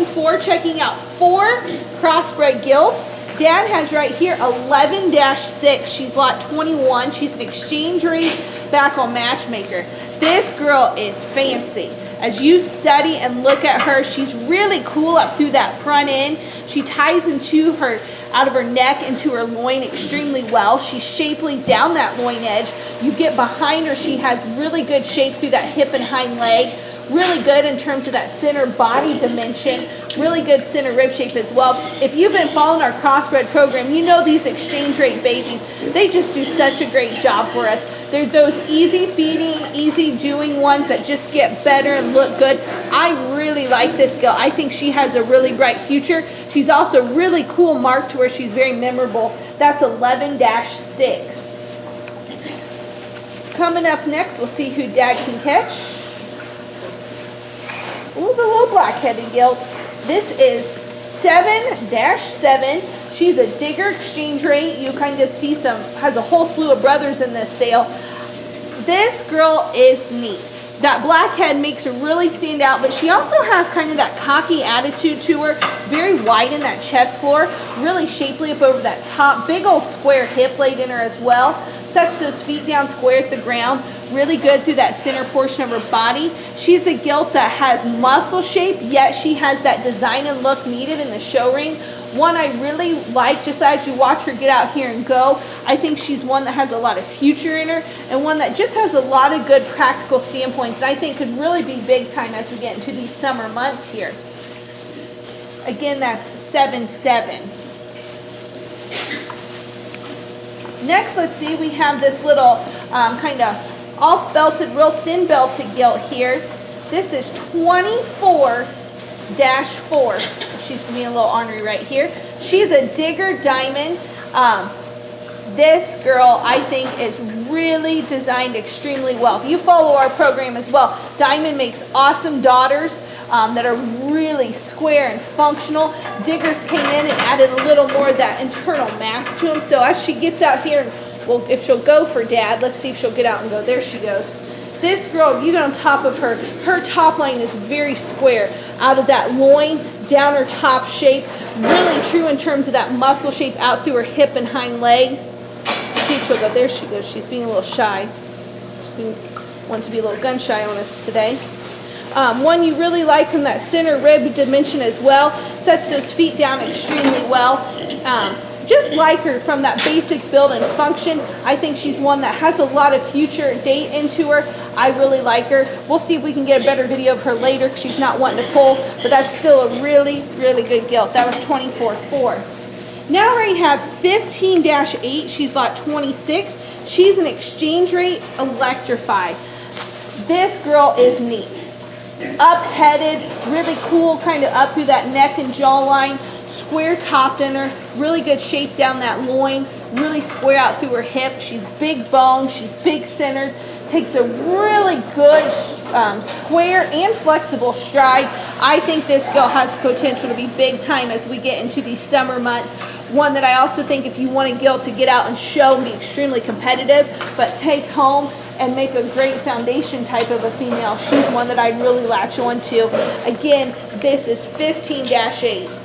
24, checking out 4 crossbred gilts. Dad has right here 11-6. She's lot 21. She's an exchange rate back on Matchmaker. This girl is fancy. As you study and look at her, she's really cool up through that front end. She ties into her, out of her neck into her loin extremely well. She's shapely down that loin edge. You get behind her, she has really good shape through that hip and hind leg. Really good in terms of that center body dimension. Really good center rib shape as well. If you've been following our crossbred program, you know these exchange rate babies, they just do such a great job for us. They're those easy feeding, easy doing ones that just get better and look good. I really like this girl. I think she has a really bright future. She's also really cool marked to where she's very memorable. That's 11-6. Coming up next, we'll see who Dad can catch. Ooh, the little black-headed gilt. This is 7-7. She's a digger exchange rate. You kind of see has a whole slew of brothers in this sale. This girl is neat. That black head makes her really stand out, but she also has kind of that cocky attitude to her. Very wide in that chest floor. Really shapely up over that top. Big old square hip laid in her as well. Sets those feet down square at the ground. Really good through that center portion of her body. She's a gilt that has muscle shape, yet she has that design and look needed in the show ring. One I really like, just as you watch her get out here and go, I think she's one that has a lot of future in her, and one that just has a lot of good practical standpoints, and I think could really be big time as we get into these summer months here. Again, that's 7-7. Next, let's see, we have this little kind of off-belted, real thin belted gilt here. This is 24-4. She's being a little ornery right here. She's a digger diamond. This girl, I think, is really designed extremely well. If you follow our program as well, Diamond makes awesome daughters that are really square and functional. Diggers came in and added a little more of that internal mass to them. So as she gets out here, well, if she'll go for Dad, let's see if she'll get out and go. There she goes. This girl, if you get on top of her, her top line is very square. Out of that loin, down her top shape. Really true in terms of that muscle shape out through her hip and hind leg. See if she'll go. There she goes. She's being a little shy. She wants to be a little gun shy on us today. One you really like from that center rib dimension as well. Sets those feet down extremely well. Just like her from that basic build and function. I think she's one that has a lot of future date into her. I really like her. We'll see if we can get a better video of her later because she's not wanting to pull, but that's still a really, really good gilt. That was 24-4. Now we have 15-8. She's lot 26. She's an exchange rate electrified. This girl is neat. Up-headed, really cool, kind of up through that neck and jawline. Square topped in her, really good shape down that loin, really square out through her hip. She's big boned, she's big centered, takes a really good square and flexible stride. I think this girl has potential to be big time as we get into these summer months. One that I also think if you want a gilt to get out and show and be extremely competitive, but take home and make a great foundation type of a female, she's one that I'd really latch on to. Again, this is 15-8.